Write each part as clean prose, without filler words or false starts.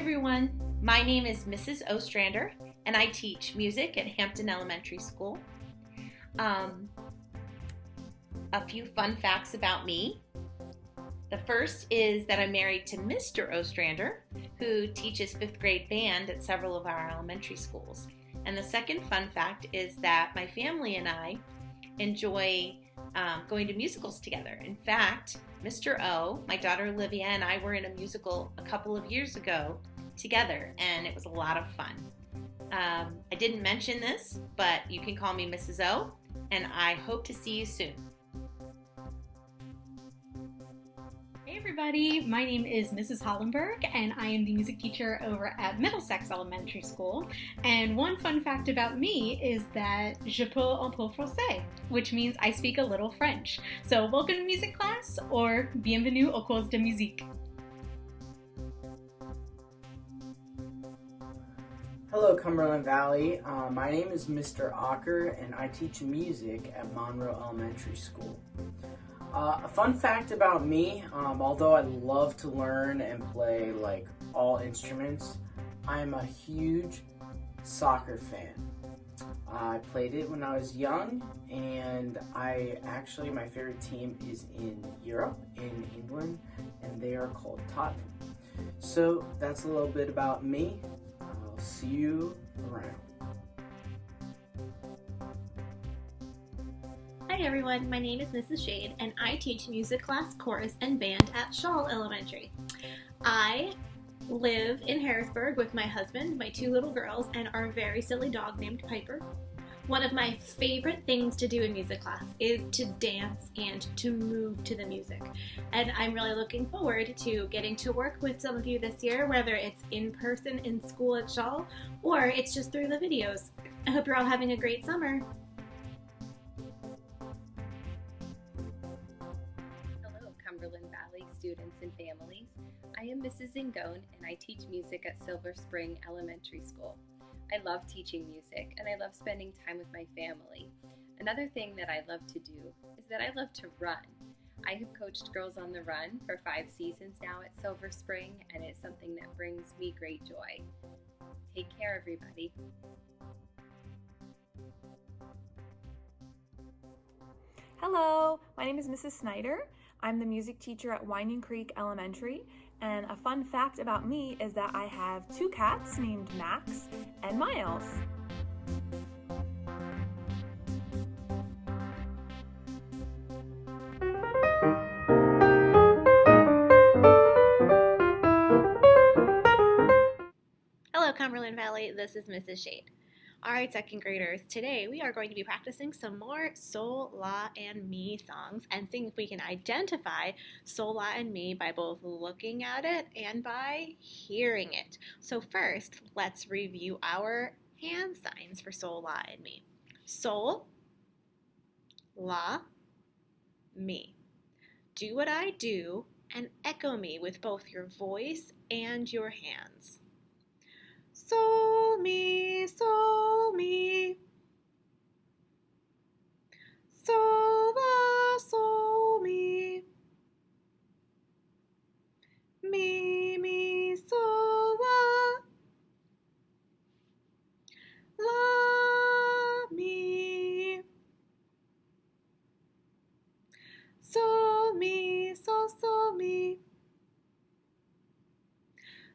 everyone, my name is Mrs. Ostrander and I teach music at Hampton Elementary School. A few fun facts about me. The first is that I'm married to Mr. Ostrander, who teaches 5th grade band at several of our elementary schools. And the second fun fact is that my family and I enjoy going to musicals together. In fact, Mr. O, my daughter Olivia, and I were in a musical a couple of years ago together, and it was a lot of fun. I didn't mention this, but you can call me Mrs. O, and I hope to see you soon. Hey everybody, my name is Mrs. Hollenberg and I am the music teacher over at Middlesex Elementary School. And one fun fact about me is that je peux un peu français, which means I speak a little French. So welcome to music class, or bienvenue au cours de musique. Hello Cumberland Valley, my name is Mr. Ocker and I teach music at Monroe Elementary School. A fun fact about me, although I love to learn and play like all instruments, I'm a huge soccer fan. I played it when I was young, and my favorite team is in Europe, in England, and they are called Tottenham. So that's a little bit about me. I'll see you around. Hi everyone, my name is Mrs. Schade and I teach music class, chorus, and band at Schade Elementary. I live in Harrisburg with my husband, my 2 little girls, and our very silly dog named Piper. One of my favorite things to do in music class is to dance and to move to the music. And I'm really looking forward to getting to work with some of you this year, whether it's in person in school at Schade or it's just through the videos. I hope you're all having a great summer. Cumberland Valley students and families. I am Mrs. Zingone and I teach music at Silver Spring Elementary School. I love teaching music and I love spending time with my family. Another thing that I love to do is that I love to run. I have coached Girls on the Run for 5 seasons now at Silver Spring, and it's something that brings me great joy. Take care, everybody. Hello, my name is Mrs. Snyder. I'm the music teacher at Winding Creek Elementary, and a fun fact about me is that I have 2 cats named Max and Miles. Hello Cumberland Valley, this is Mrs. Schade. Alright, 2nd graders, today we are going to be practicing some more Sol, La, and Mi songs and seeing if we can identify Sol, La, and Mi by both looking at it and by hearing it. So first, let's review our hand signs for Sol, La, and Mi. Sol, La, Mi. Do what I do and echo me with both your voice and your hands. Sol, mi, sol, mi. Sol, la, sol, mi. Mi, mi, sol, la. La, mi. Sol, mi, sol, sol, mi.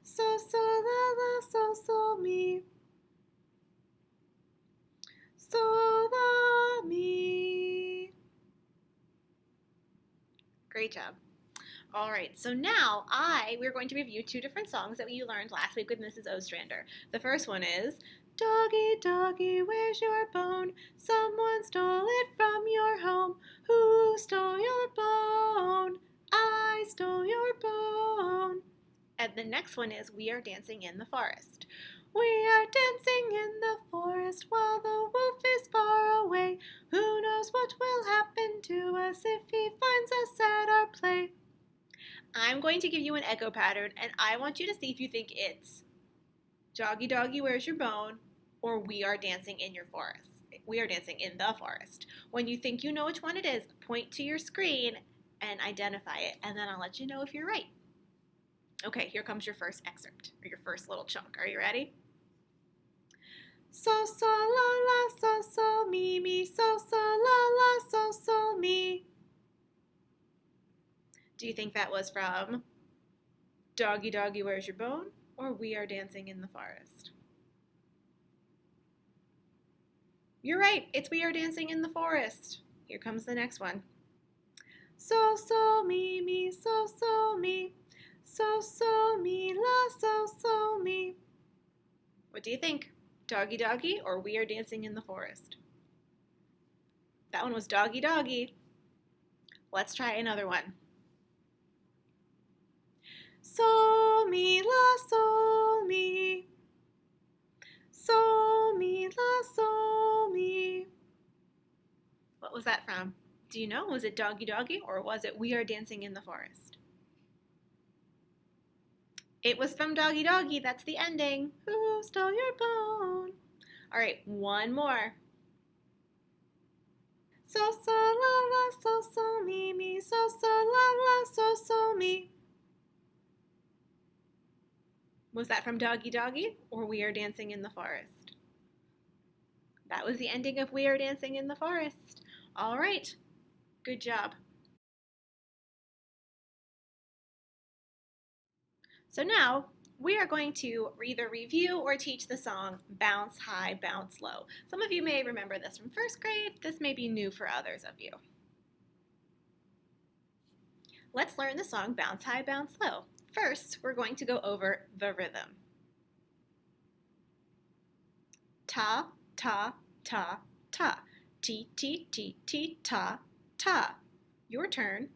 So, so, la, la, so, so, mi. So, la, mi. Great job. All right, so now we're going to review 2 different songs that we learned last week with Mrs. Ostrander. The first one is, Doggy, doggy, where's your bone? Someone stole it from your home. Who stole your bone? I stole your bone. And the next one is, we are dancing in the forest. We are dancing in the forest while the wolf is far away. Who knows what will happen to us if he finds us at our play? I'm going to give you an echo pattern, and I want you to see if you think it's Doggy, doggy, where's your bone? Or we are dancing in your forest. We are dancing in the forest. When you think you know which one it is, point to your screen and identify it, and then I'll let you know if you're right. Okay, here comes your first excerpt, or your first little chunk. Are you ready? So, so, la, la, so, so, me, me, so, so, la, la, so, so, me. Do you think that was from Doggy Doggy, Where's Your Bone? Or We Are Dancing in the Forest? You're right, it's We Are Dancing in the Forest. Here comes the next one. So, so, me, me, so, so, me. So, so, me, la, so, me. What do you think? Doggy Doggy or We Are Dancing in the Forest? That one was Doggy Doggy. Let's try another one. So, me, la, so, me. So, me, la, so, me. What was that from? Do you know? Was it Doggy Doggy or was it We Are Dancing in the Forest? It was from Doggy Doggy. That's the ending. Who stole your bone? All right, one more. So, so, la, la, so, me, me. So, so, la, la, so, me. Was that from Doggy Doggy or We Are Dancing in the Forest? That was the ending of We Are Dancing in the Forest. All right, good job. So now we are going to either review or teach the song Bounce High, Bounce Low. Some of you may remember this from first grade. This may be new for others of you. Let's learn the song Bounce High, Bounce Low. First, we're going to go over the rhythm. Ta, ta, ta, ta. T, T, T, T, ta, ta. Your turn.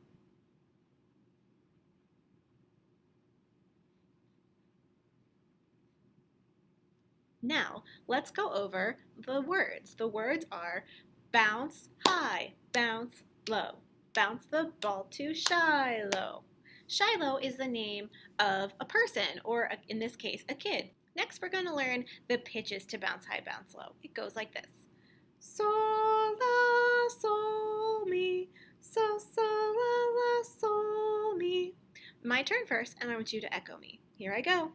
Now, let's go over the words. The words are bounce high, bounce low. Bounce the ball to Shiloh. Shiloh is the name of a person, or in this case, a kid. Next, we're going to learn the pitches to bounce high, bounce low. It goes like this. Sol, la, sol, mi. So, sol, la, la, sol, mi. My turn first, and I want you to echo me. Here I go.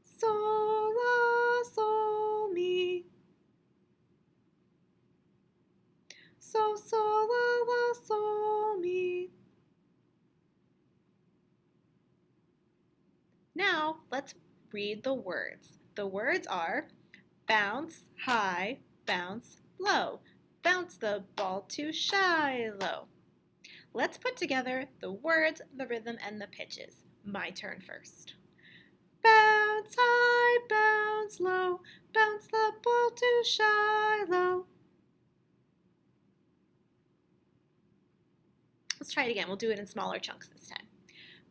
Sol, la, sol, mi. So, sol, la, la, sol, mi. Now, let's read the words. The words are bounce high, bounce low. Bounce the ball to Shiloh. Let's put together the words, the rhythm, and the pitches. My turn first. Bounce high, bounce low, bounce the ball to Shiloh. Let's try it again. We'll do it in smaller chunks this time.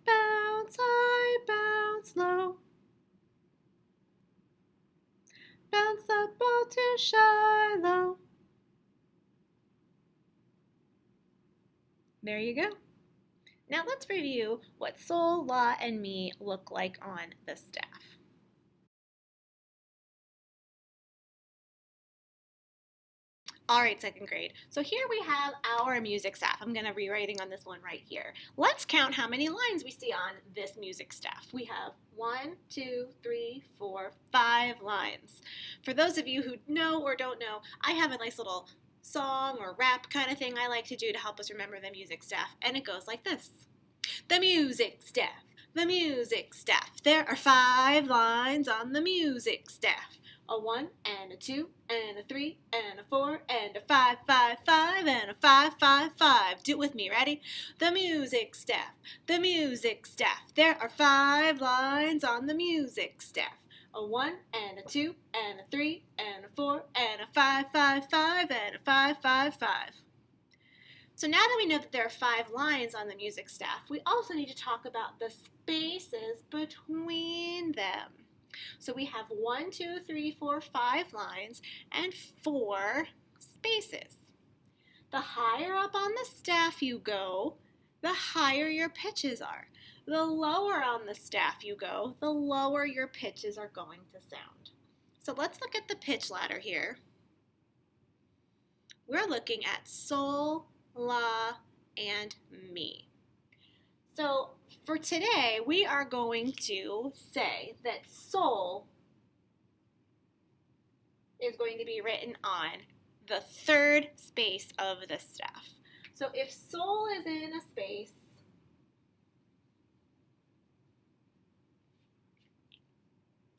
Bounce high, bounce low. Bounce the ball to Shiloh. There you go. Now let's review what sol, la, and mi look like on the staff. All right, second grade. So here we have our music staff. I'm going to be writing on this one right here. Let's count how many lines we see on this music staff. We have 1, 2, 3, 4, 5 lines. For those of you who know or don't know, I have a nice little song or rap kind of thing I like to do to help us remember the music staff, and it goes like this. The music staff, the music staff. There are 5 lines on the music staff. A 1 and a 2 and a 3 and a 4 and a 5, 5, 5 and a 5, 5, 5. Do it with me, ready? The music staff, the music staff. There are 5 lines on the music staff. A 1 and a 2 and a 3 and a 4 and a 5, 5, 5 and a 5, 5, 5. So now that we know that there are 5 lines on the music staff, we also need to talk about the spaces between them. So we have 1, 2, 3, 4, 5 lines and 4 spaces. The higher up on the staff you go, the higher your pitches are. The lower on the staff you go, the lower your pitches are going to sound. So let's look at the pitch ladder here. We're looking at sol, la, and mi. So for today, we are going to say that sol is going to be written on the third space of the staff. So if sol is in a space,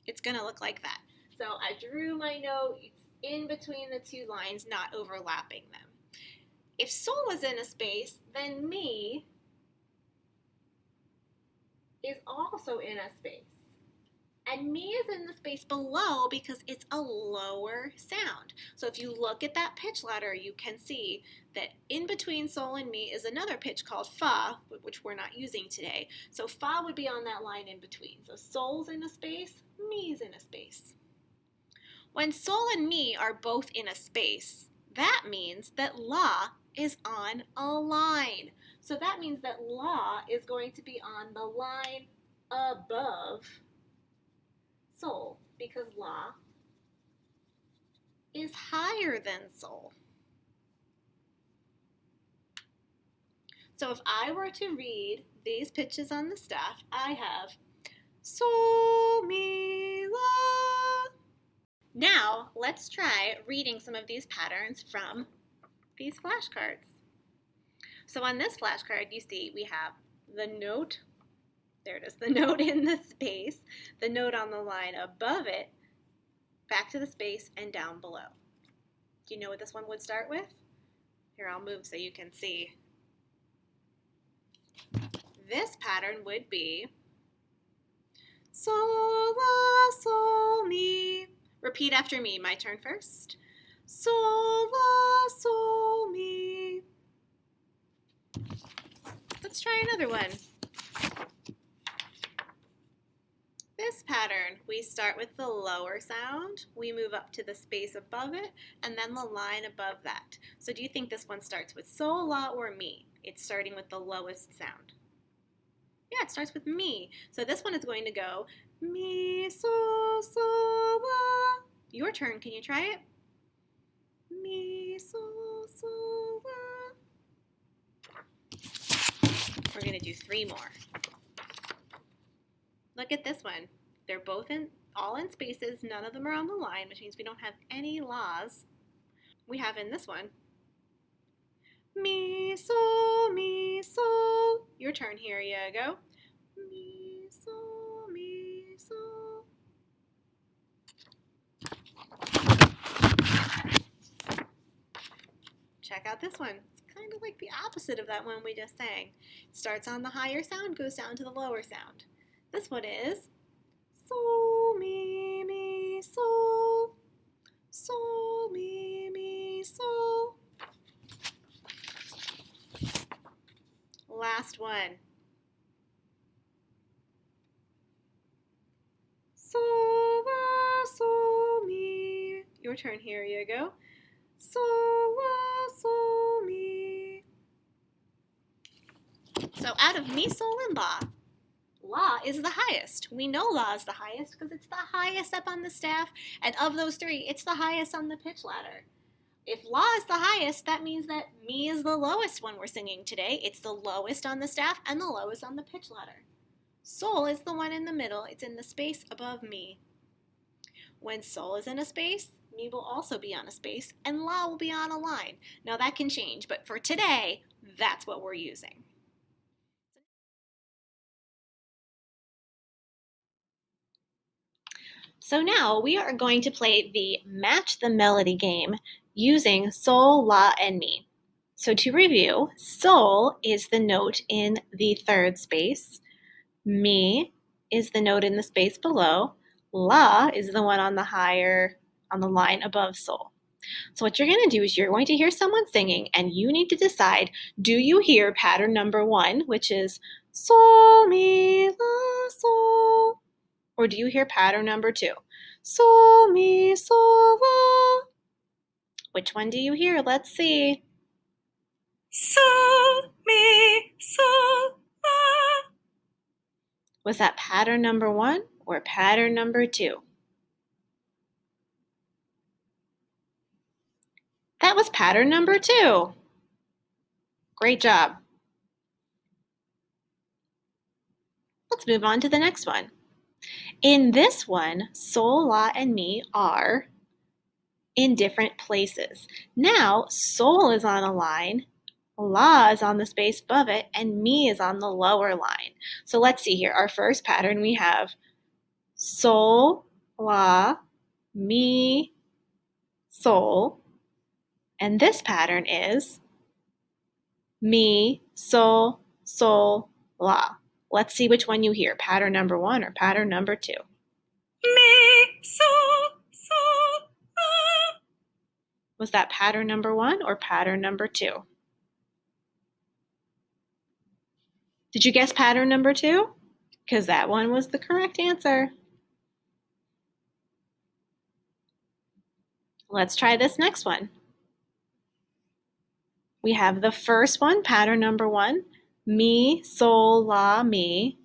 it's going to look like that. So I drew my note in between the two lines, not overlapping them. If sol is in a space, then mi is also in a space. And mi is in the space below because it's a lower sound. So if you look at that pitch ladder, you can see that in between sol and mi is another pitch called fa, which we're not using today. So fa would be on that line in between. So sol's in a space, mi's in a space. When sol and mi are both in a space, that means that la is on a line. So that means that la is going to be on the line above sol, because la is higher than sol. So if I were to read these pitches on the staff, I have sol, mi, la. Now let's try reading some of these patterns from these flashcards. So on this flashcard, you see we have the note. There it is, the note in the space, the note on the line above it, back to the space, and down below. Do you know what this one would start with? Here, I'll move so you can see. This pattern would be sol, la, sol, mi. Repeat after me. My turn first. Sol, la, sol, mi. Let's try another one. This pattern, we start with the lower sound, we move up to the space above it, and then the line above that. So do you think this one starts with sol, la, or mi? It's starting with the lowest sound. Yeah, it starts with mi. So this one is going to go mi, sol, sol, la. Your turn, can you try it? Mi, sol, sol, la. We're going to do 3 more. Look at this one. They're both all in spaces. None of them are on the line, which means we don't have any laws. We have in this one, mi, sol, mi, sol. Your turn, here you go. Mi, sol, mi, sol. Check out this one. It's kind of like the opposite of that one we just sang. It starts on the higher sound, goes down to the lower sound. This one is sol, mi, mi, sol. Sol, mi, mi, sol. Last one. Sol, la, sol, mi. Your turn, here you go. Sol, la, sol, mi. So out of mi, sol, and la, la is the highest. We know la is the highest because it's the highest up on the staff, and of those 3, it's the highest on the pitch ladder. If la is the highest, that means that mi is the lowest one we're singing today. It's the lowest on the staff and the lowest on the pitch ladder. Sol is the one in the middle. It's in the space above mi. When sol is in a space, mi will also be on a space, and la will be on a line. Now that can change, but for today, that's what we're using. So now we are going to play the Match the Melody game using sol, la, and mi. So to review, sol is the note in the 3rd space, mi is the note in the space below, la is the one on the line above sol. So what you're going to do is you're going to hear someone singing, and you need to decide, do you hear pattern number 1, which is sol, mi, la, sol? Or do you hear pattern number 2? Sol, mi, sol, la. Which one do you hear? Let's see. Sol, mi, sol, la. Was that pattern number 1 or pattern number 2? That was pattern number 2. Great job. Let's move on to the next one. In this one, sol, la, and mi are in different places. Now, sol is on a line, la is on the space above it, and mi is on the lower line. So let's see here. Our first pattern, we have sol, la, mi, sol. And this pattern is mi, sol, sol, la. Let's see which one you hear, pattern number 1 or pattern number 2. Mi, sol, sol, la. Was that pattern number 1 or pattern number 2? Did you guess pattern number 2? Because that one was the correct answer. Let's try this next one. We have the first one, pattern number 1, mi, sol, la, mi.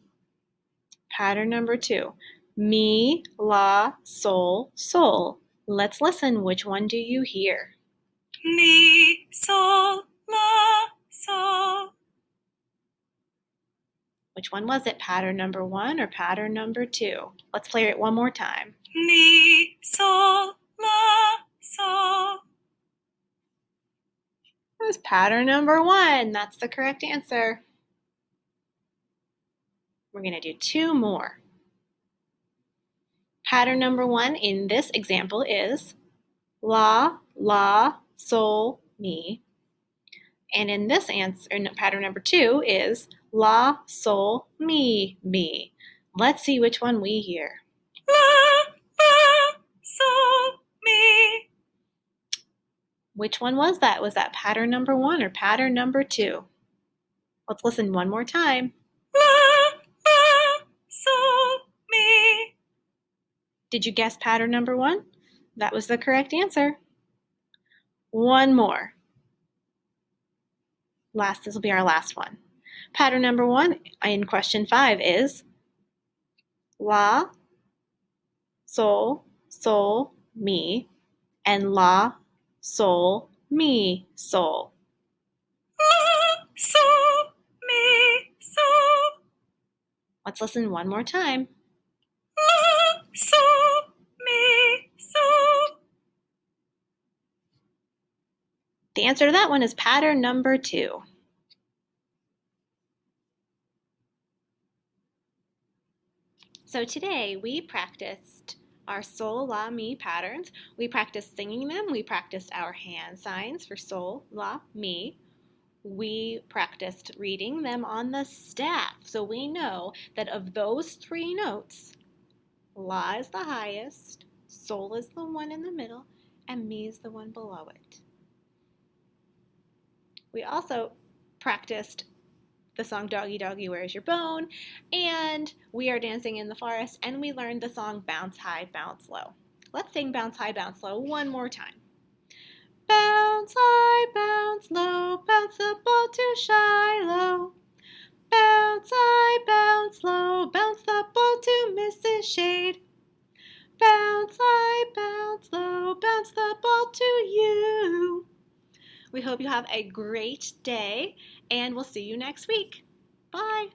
Pattern number 2, mi, la, sol, sol. Let's listen. Which one do you hear? Mi, sol, la, sol. Which one was it, pattern number 1 or pattern number 2? Let's play it one more time. Mi, sol, la, sol. It was pattern number 1. That's the correct answer. We're going to do 2 more. Pattern number 1 in this example is la, la, sol, mi. And in this answer, pattern number 2 is la, sol, mi, mi. Let's see which one we hear. La, la, sol, mi. Which one was that? Was that pattern number 1 or pattern number 2? Let's listen one more time. La, la, sol, mi. Did you guess pattern number 1? That was the correct answer. One more. This will be our last one. Pattern number 1 in question 5 is la, sol, sol, mi, and la, sol, mi, sol. La, sol, mi, sol. Let's listen one more time. La, sol, mi, sol. The answer to that one is pattern number 2. So today we practiced our sol, la, mi patterns. We practiced singing them. We practiced our hand signs for sol, la, mi. We practiced reading them on the staff. So we know that of those 3 notes, la is the highest, sol is the one in the middle, and mi is the one below it. We also practiced the song Doggy Doggy, Where's Your Bone? And We Are Dancing in the Forest, and we learned the song Bounce High, Bounce Low. Let's sing Bounce High, Bounce Low one more time. Bounce high, bounce low, bounce the ball to Shiloh. Bounce high, bounce low, bounce the ball to Mrs. Schade. Bounce high, bounce low, bounce the ball to you. We hope you have a great day, and we'll see you next week. Bye.